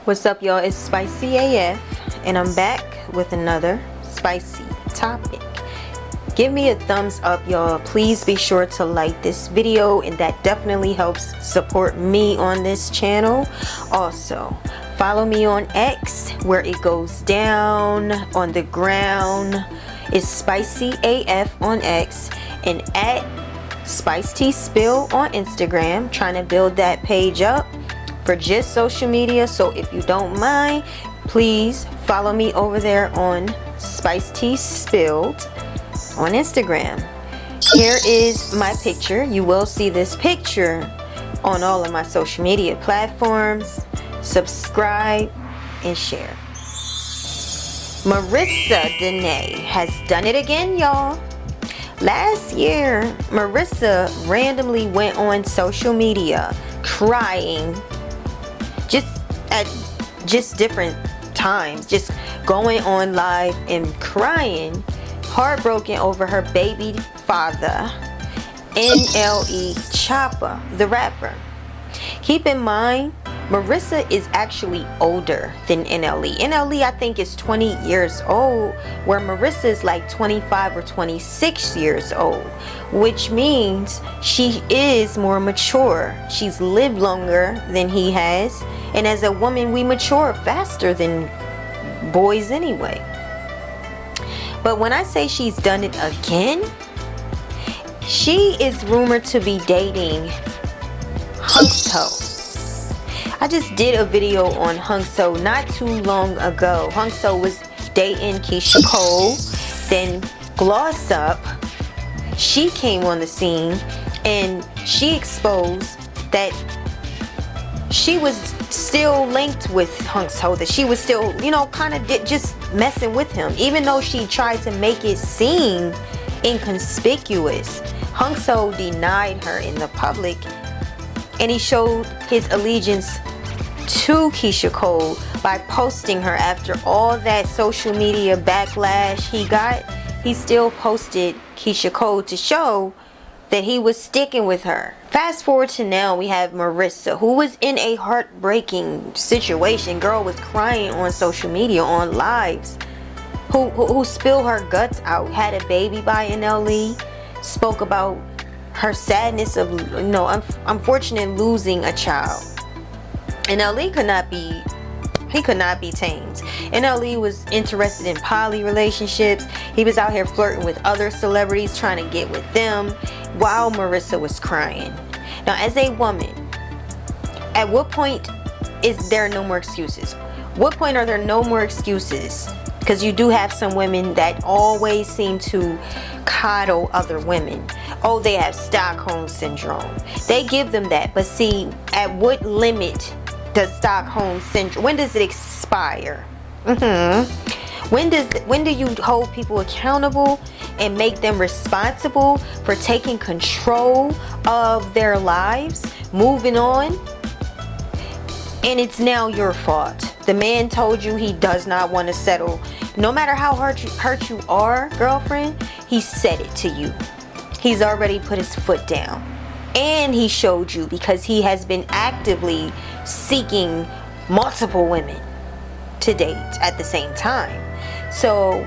What's up, y'all? It's Spicy AF, and I'm back with another spicy topic. Give me a thumbs up, y'all. Please be sure to like this video, and that definitely helps support me on this channel. Also, follow me on X, where it goes down on the ground. It's Spicy AF on X, and at Spice Tea Spill on Instagram. Trying to build that page up for just social media, so if you don't mind, please follow me over there on Spice Tea Spilled on Instagram. Here is my picture. You will see this picture on all of my social media platforms. Subscribe and share. Marissa Danae has done it again, y'all. Last year, Marissa randomly went on social media crying just different times, just going on live and crying, heartbroken over her baby father, NLE Choppa, the rapper. Keep in mind, Marissa is actually older than NLE. NLE, I think, is 20 years old, where Marissa is like 25 or 26 years old, which means she is more mature. She's lived longer than he has, and as a woman, we mature faster than boys anyway. But when I say she's done it again, she is rumored to be dating Hunxho. I just did a video on Hunxho not too long ago. Hunxho was dating Keyshia Cole. Then Gloss Up, she came on the scene and she exposed that she was still linked with Hunxho, that she was still, kind of just messing with him, even though she tried to make it seem inconspicuous. Hunxho denied her in the public, and he showed his allegiance to Keyshia Cole by posting her after all that social media backlash he got. He still posted Keyshia Cole to show that he was sticking with her. Fast forward to now, we have Marissa, who was in a heartbreaking situation. Girl was crying on social media, on lives, who spilled her guts out, had a baby by NLE, spoke about her sadness of, unfortunate losing a child. NLE could not be tamed. NLE was interested in poly relationships. He was out here flirting with other celebrities, trying to get with them, while Marissa was crying. Now, as a woman, at what point is there no more excuses? What point are there no more excuses? Because you do have some women that always seem to coddle other women. Oh, they have Stockholm syndrome. They give them that. But see, at what limit does Stockholm syndrome, when does it expire? When do you hold people accountable and make them responsible for taking control of their lives, moving on, and it's now your fault? The man told you he does not want to settle. No matter how hurt you are, girlfriend, he said it to you. He's already put his foot down. And he showed you, because he has been actively seeking multiple women to date at the same time. So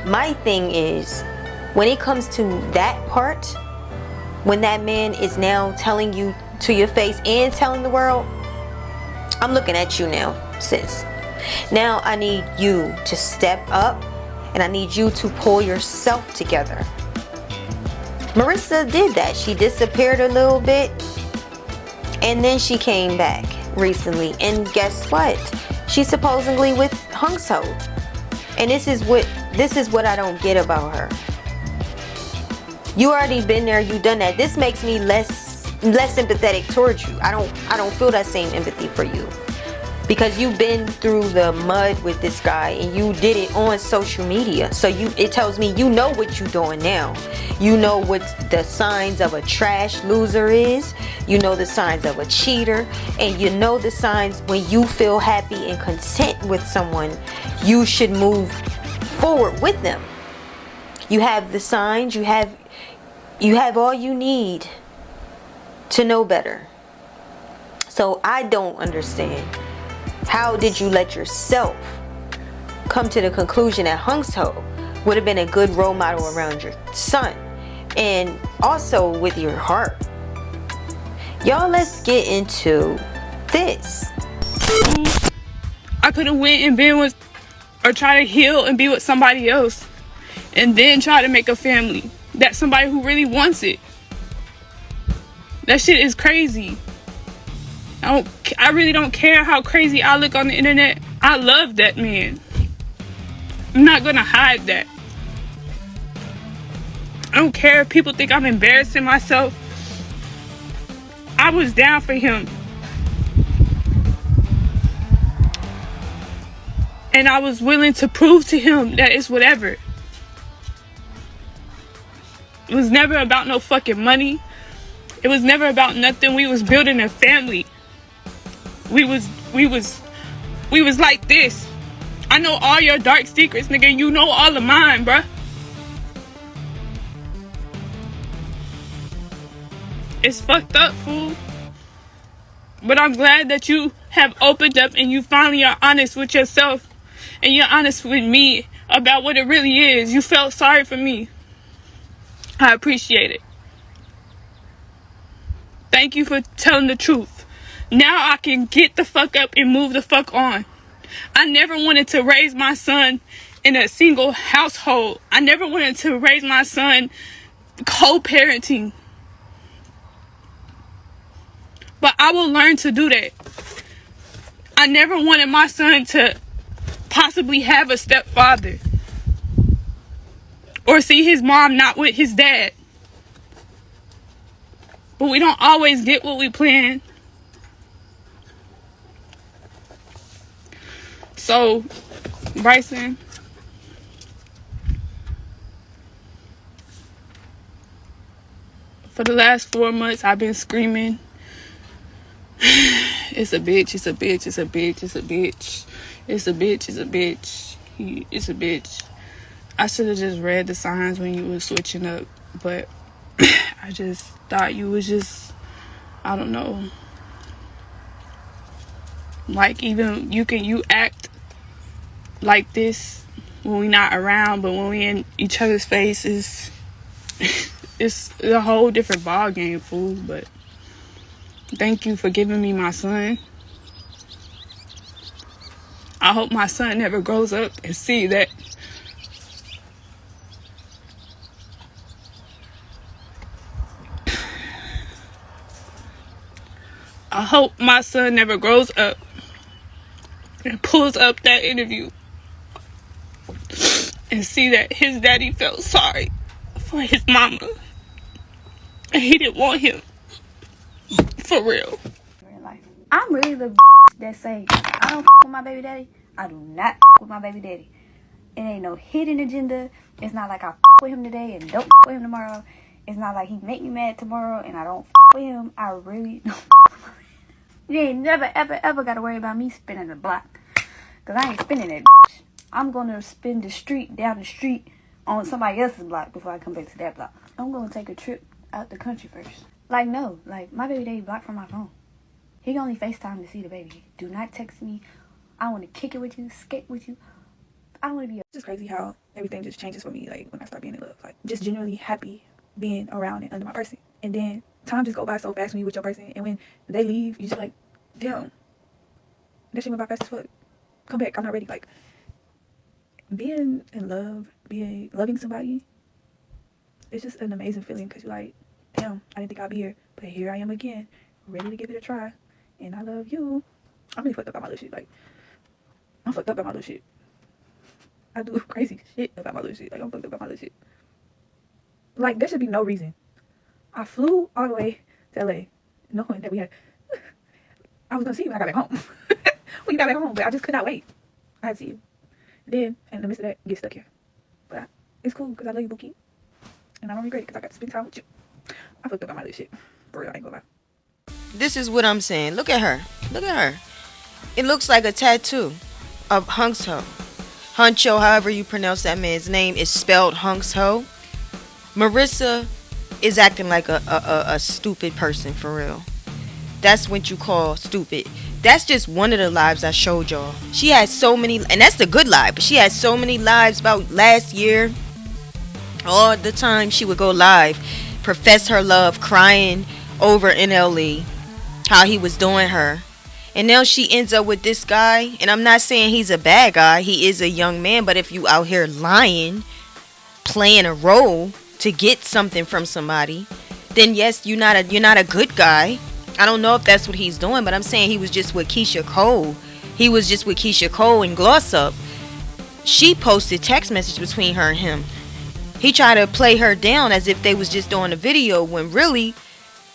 my thing is, when it comes to that part, when that man is now telling you to your face and telling the world, I'm looking at you now, sis. Now I need you to step up, and I need you to pull yourself together. Marissa did that. She disappeared a little bit, and then she came back recently, and guess what? She's supposedly with Hunxho. And this is what I don't get about her. You already been there, you done that. This makes me less sympathetic towards you. I don't feel that same empathy for you, because you've been through the mud with this guy, and you did it on social media. So it tells me you know what you're doing now. You know what the signs of a trash loser is. You know the signs of a cheater, and you know the signs when you feel happy and content with someone, you should move forward with them. You have the signs. You have all you need to know better. So I don't understand How did you let yourself come to the conclusion that Hunxho would have been a good role model around your son? And also with your heart. Y'all, let's get into this. I could have went and been with, or try to heal and be with somebody else, and then try to make a family. That's somebody who really wants it. That shit is crazy. I really don't care how crazy I look on the internet. I love that man. I'm not gonna hide that. I don't care if people think I'm embarrassing myself. I was down for him. And I was willing to prove to him that it's whatever. It was never about no fucking money. It was never about nothing. We was building a family. We was like this. I know all your dark secrets, nigga. You know all of mine, bruh. It's fucked up, fool. But I'm glad that you have opened up and you finally are honest with yourself. And you're honest with me about what it really is. You felt sorry for me. I appreciate it. Thank you for telling the truth. Now I can get the fuck up and move the fuck on. I never wanted to raise my son in a single household. I never wanted to raise my son co-parenting. But I will learn to do that. I never wanted my son to possibly have a stepfather. Or see his mom not with his dad. But we don't always get what we plan. So, Bryson, for the last 4 months, I've been screaming, it's a bitch, it's a bitch, it's a bitch, it's a bitch, it's a bitch, it's a bitch, it's a bitch. I should have just read the signs when you were switching up, but I just thought you was just, I don't know, like even you act like this when we not around, but when we in each other's faces, it's a whole different ball game, fool. But thank you for giving me my son. I hope my son never grows up and see that I hope my son never grows up and pulls up that interview and see that his daddy felt sorry for his mama and he didn't want him. For real. I'm really the that say I don't with my baby daddy. I do not with my baby daddy. It ain't no hidden agenda. It's not like I with him today and don't with him tomorrow. It's not like he make me mad tomorrow and I don't with him. I really don't. You ain't never ever gotta worry about me spinning the block, cause I ain't spinning that. I'm gonna spin the street down the street on somebody else's block before I come back to that block. I'm gonna take a trip out the country first. Like no, like my baby daddy blocked from my phone. He can only FaceTime to see the baby. Do not text me. I want to kick it with you, skate with you. I want to be. It's just crazy how everything just changes for me. Like when I start being in love, like just genuinely happy being around and under my person, and then time just go by so fast when you with your person, and when they leave, you just like, damn, that shit went by fast as fuck. Come back, I'm not ready. Like being in love, loving somebody, it's just an amazing feeling because you're like, damn, I didn't think I'd be here, but here I am again, ready to give it a try, and I love you. I'm really fucked up about my little shit. Like I'm fucked up about my little shit. I do crazy shit about my little shit. Like I'm fucked up about my little shit. Like there should be no reason. I flew all the way to LA, knowing that I was gonna see you when I got back home. When you got back home, but I just could not wait. I had to see you. Then, in the midst of that, get stuck here. But it's cool because I love you, Bookie, and I don't regret it because I got to spend time with you. I fucked up on my little shit. For real, I ain't gonna lie. This is what I'm saying. Look at her. Look at her. It looks like a tattoo of Hunxho. Hunxho, however you pronounce that man's name, is spelled Hunxho. Marissa is acting like a stupid person, for real. That's what you call stupid. that's just one of the lives I showed y'all. She had so many, and that's the good live, but she had so many lives about last year. All the time she would go live, profess her love, crying over NLE, how he was doing her. And now she ends up with this guy. And I'm not saying he's a bad guy. He is a young man. But if you out here lying, playing a role to get something from somebody, then yes, you're not a good guy. I don't know if that's what he's doing, but I'm saying he was just with Keyshia Cole. He was just with Keyshia Cole and Gloss Up. She posted text message between her and him. He tried to play her down as if they was just doing a video, when really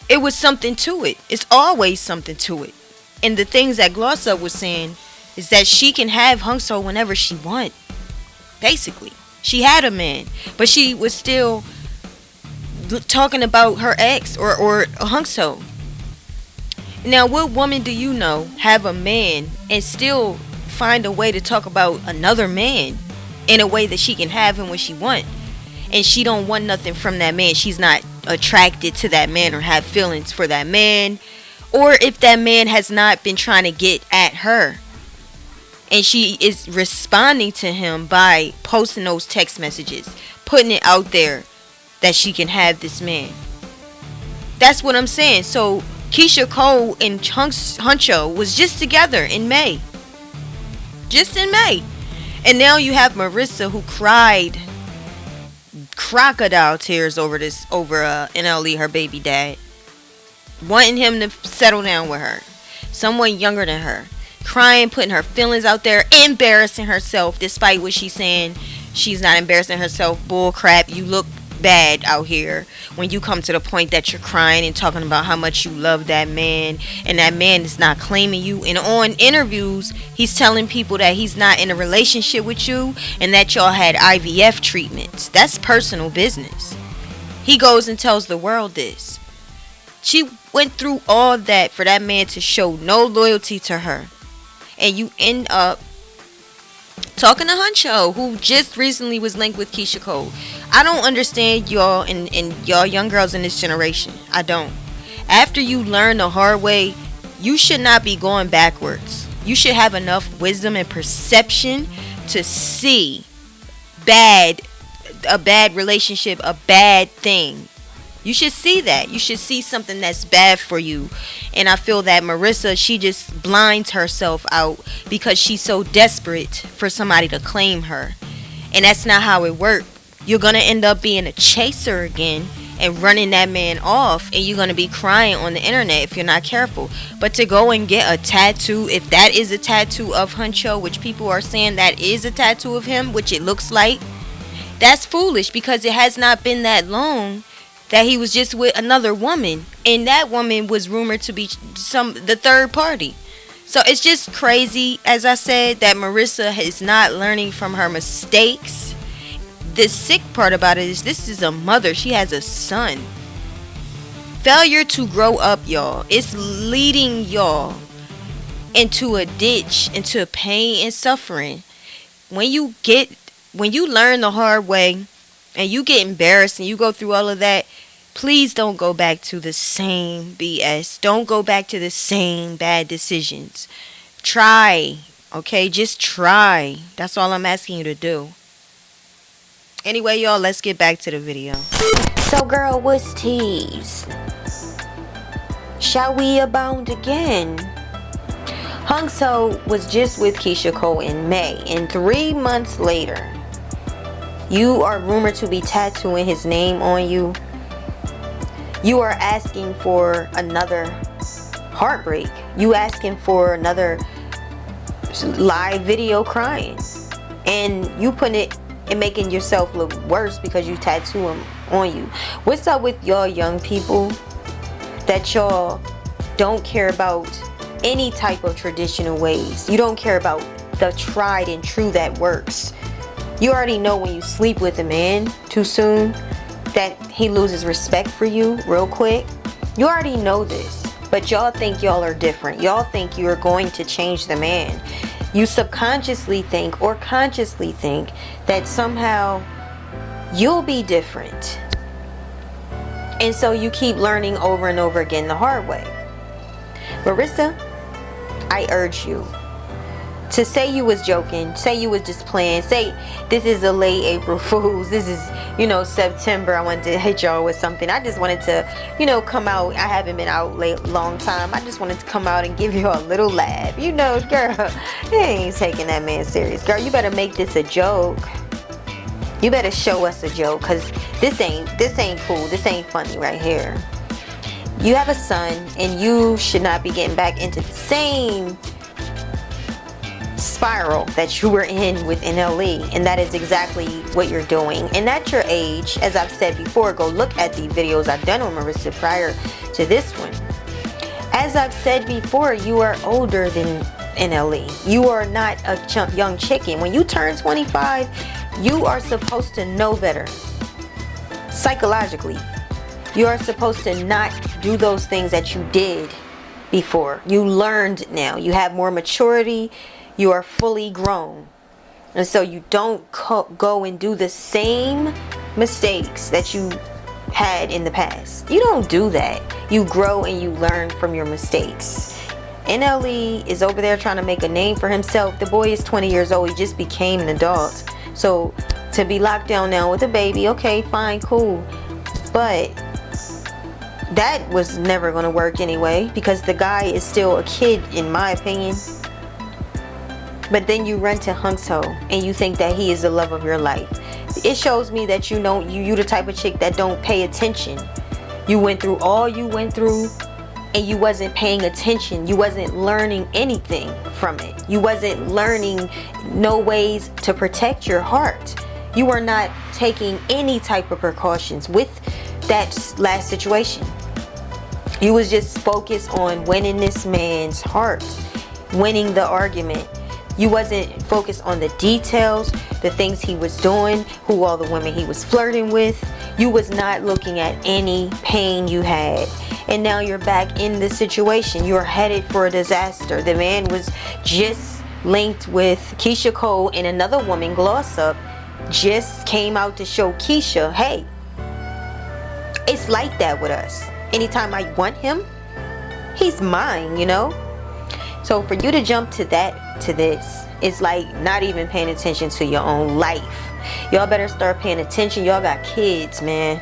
it was something to it. It's always something to it. And the things that Gloss Up was saying is that she can have Hunxho whenever she want. Basically, she had a man, but she was still talking about her ex or Hunxho. Now, what woman do you know have a man and still find a way to talk about another man in a way that she can have him when she want, and she don't want nothing from that man? She's not attracted to that man or have feelings for that man, or if that man has not been trying to get at her, and she is responding to him by posting those text messages, putting it out there that she can have this man. That's what I'm saying. So Keyshia Cole and Hunxho was just together in May. Just in May. And now you have Marissa, who cried crocodile tears over NLE, her baby dad, wanting him to settle down with her, someone younger than her, crying, putting her feelings out there, embarrassing herself, despite what she's saying. She's not embarrassing herself. Bull crap. You look bad out here when you come to the point that you're crying and talking about how much you love that man, and that man is not claiming you. And on interviews, he's telling people that he's not in a relationship with you and that y'all had IVF treatments. That's personal business. He goes and tells the world this. She went through all that for that man to show no loyalty to her, and you end up talking to Hunxho, who just recently was linked with Keyshia Cole. I don't understand y'all and y'all young girls in this generation. I don't. After you learn the hard way, you should not be going backwards. You should have enough wisdom and perception to see a bad relationship, a bad thing. You should see that. You should see something that's bad for you. And I feel that Marissa, she just blinds herself out because she's so desperate for somebody to claim her. And that's not how it works. You're going to end up being a chaser again and running that man off. And you're going to be crying on the internet if you're not careful. But to go and get a tattoo, if that is a tattoo of Hunxho, which people are saying that is a tattoo of him, which it looks like, that's foolish, because it has not been that long that he was just with another woman, and that woman was rumored to be the third party. So it's just crazy, as I said, that Marissa is not learning from her mistakes. The sick part about it is this is a mother. She has a son. Failure to grow up, y'all, it's leading y'all into a ditch, into pain and suffering. When you learn the hard way and you get embarrassed and you go through all of that, please don't go back to the same BS. Don't go back to the same bad decisions. Try, okay? Just try. That's all I'm asking you to do. Anyway, y'all, let's get back to the video. So, girl, what's teased? Shall we abound again? Hunxho was just with Keyshia Cole in May, and 3 months later, you are rumored to be tattooing his name on you. You are asking for another heartbreak. You asking for another live video crying. And you putting it and making yourself look worse because you tattoo him on you. What's up with y'all young people that y'all don't care about any type of traditional ways? You don't care about the tried and true that works. You already know when you sleep with a man too soon that he loses respect for you real quick. You already know this, but y'all think y'all are different. Y'all think you are going to change the man. You subconsciously think or consciously think that somehow you'll be different. And so you keep learning over and over again the hard way. Marissa, I urge you to say you was joking, say you was just playing, say this is a late April Fool's, this is, you know, September, I wanted to hit y'all with something. I just wanted to, you know, come out. I haven't been out long time. I just wanted to come out and give you a little laugh. You know, girl, you ain't taking that man serious. Girl, you better make this a joke. You better show us a joke, because this ain't cool. This ain't funny right here. You have a son, and you should not be getting back into the same spiral that you were in with NLE, and that is exactly what you're doing. And at your age, as I've said before, go look at the videos I've done on Marissa prior to this one. As I've said before, you are older than NLE. You are not a young chicken. When you turn 25, you are supposed to know better. Psychologically, you are supposed to not do those things that you did before. You learned now. You have more maturity. You are fully grown. And so you don't go and do the same mistakes that you had in the past. You don't do that. You grow and you learn from your mistakes. NLE is over there trying to make a name for himself. The boy is 20 years old. He just became an adult. So to be locked down now with a baby, okay, fine, cool. But that was never going to work anyway, because the guy is still a kid, in my opinion. But then you run to Hunxho and you think that he is the love of your life. It shows me that you the type of chick that don't pay attention. You went through all you went through and you wasn't paying attention. You wasn't learning anything from it. You wasn't learning no ways to protect your heart. You were not taking any type of precautions with that last situation. You was just focused on winning this man's heart, winning the argument. You wasn't focused on the details, the things he was doing, who all the women he was flirting with. You was not looking at any pain you had. And now you're back in the situation. You're headed for a disaster. The man was just linked with Keyshia Cole, and another woman, Gloss Up, just came out to show Keyshia, hey, it's like that with us. Anytime I want him, he's mine, you know? So for you to jump to this, it's like not even paying attention to your own life. Y'all better start paying attention. Y'all got kids, man.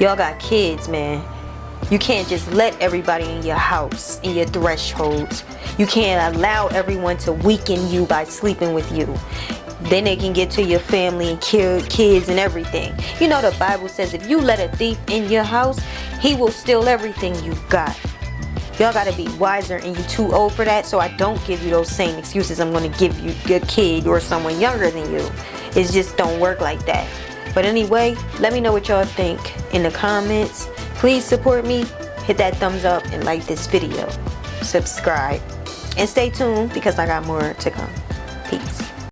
Y'all got kids, man. You can't just let everybody in your house, in your thresholds. You can't allow everyone to weaken you by sleeping with you. Then they can get to your family and kill kids and everything. You know the Bible says if you let a thief in your house, he will steal everything you got. Y'all gotta be wiser, and you too old for that, so I don't give you those same excuses I'm gonna give you your kid or someone younger than you. It just don't work like that. But anyway, let me know what y'all think in the comments. Please support me. Hit that thumbs up and like this video. Subscribe. And stay tuned because I got more to come. Peace.